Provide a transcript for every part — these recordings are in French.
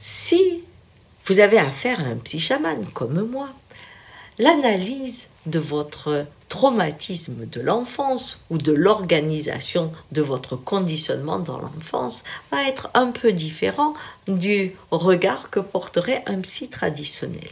Si vous avez affaire à un psy-chaman comme moi, l'analyse de votre traumatisme de l'enfance ou de l'organisation de votre conditionnement dans l'enfance va être un peu différent du regard que porterait un psy traditionnel.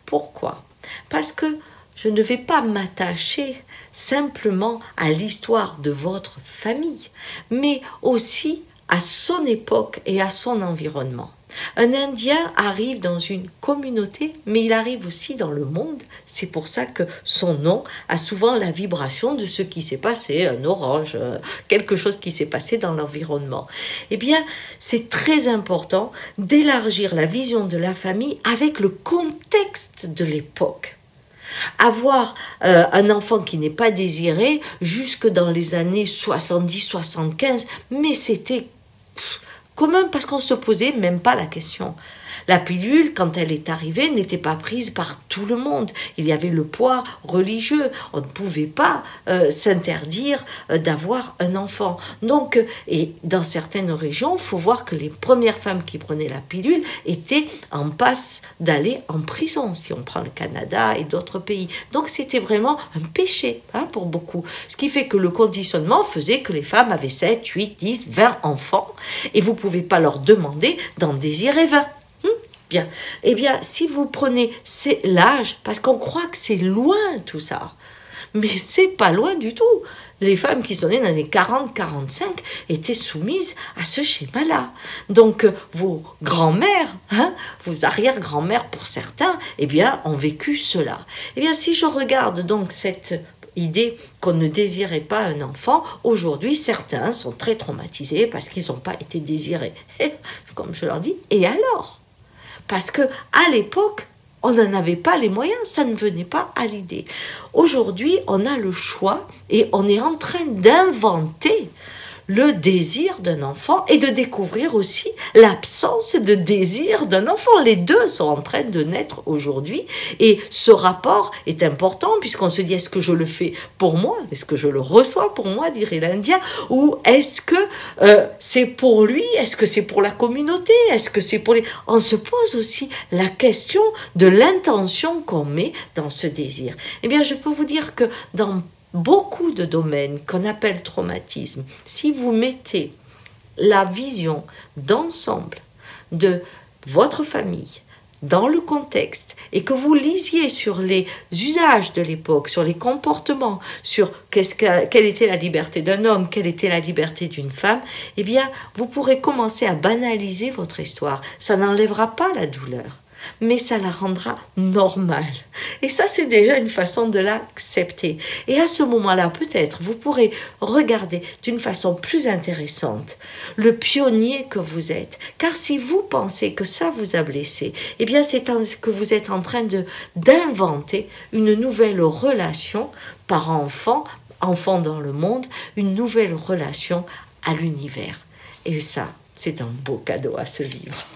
Pourquoi? Parce que je ne vais pas m'attacher simplement à l'histoire de votre famille, mais aussi à son époque et à son environnement. Un Indien arrive dans une communauté, mais il arrive aussi dans le monde. C'est pour ça que son nom a souvent la vibration de ce qui s'est passé, un orage, quelque chose qui s'est passé dans l'environnement. Eh bien, c'est très important d'élargir la vision de la famille avec le contexte de l'époque. Avoir un enfant qui n'est pas désiré jusque dans les années 70-75, mais c'était commun parce qu'on ne se posait même pas la question. La pilule, quand elle est arrivée, n'était pas prise par tout le monde. Il y avait le poids religieux. On ne pouvait pas s'interdire d'avoir un enfant. Donc, et dans certaines régions, il faut voir que les premières femmes qui prenaient la pilule étaient en passe d'aller en prison, si on prend le Canada et d'autres pays. Donc, c'était vraiment un péché pour beaucoup. Ce qui fait que le conditionnement faisait que les femmes avaient 7, 8, 10, 20 enfants et vous ne pouvez pas leur demander d'en désirer 20. Bien. Eh bien, si vous prenez l'âge, parce qu'on croit que c'est loin tout ça, mais c'est pas loin du tout. Les femmes qui sont nées dans les 40-45 étaient soumises à ce schéma-là. Donc, vos grands-mères, vos arrière-grands-mères pour certains, eh bien, ont vécu cela. Eh bien, si je regarde donc cette idée qu'on ne désirait pas un enfant, aujourd'hui, certains sont très traumatisés parce qu'ils n'ont pas été désirés. Et, comme je leur dis, et alors ? Parce qu'à l'époque, on n'en avait pas les moyens, ça ne venait pas à l'idée. Aujourd'hui, on a le choix et on est en train d'inventer le désir d'un enfant et de découvrir aussi l'absence de désir d'un enfant. Les deux sont en train de naître aujourd'hui et ce rapport est important puisqu'on se dit est-ce que je le fais pour moi? Est-ce que je le reçois pour moi, dirait l'Indien? Ou est-ce que c'est pour lui? Est-ce que c'est pour la communauté? Est-ce que c'est pour les... On se pose aussi la question de l'intention qu'on met dans ce désir. Eh bien, je peux vous dire que dans beaucoup de domaines qu'on appelle traumatisme, si vous mettez la vision d'ensemble de votre famille dans le contexte et que vous lisiez sur les usages de l'époque, sur les comportements, sur quelle était la liberté d'un homme, quelle était la liberté d'une femme, eh bien, vous pourrez commencer à banaliser votre histoire. Ça n'enlèvera pas la douleur, mais ça la rendra normale. Et ça, c'est déjà une façon de l'accepter. Et à ce moment-là, peut-être, vous pourrez regarder d'une façon plus intéressante le pionnier que vous êtes. Car si vous pensez que ça vous a blessé, eh bien, c'est que vous êtes en train d'inventer une nouvelle relation parent-enfant, enfant dans le monde, une nouvelle relation à l'univers. Et ça, c'est un beau cadeau à se vivre.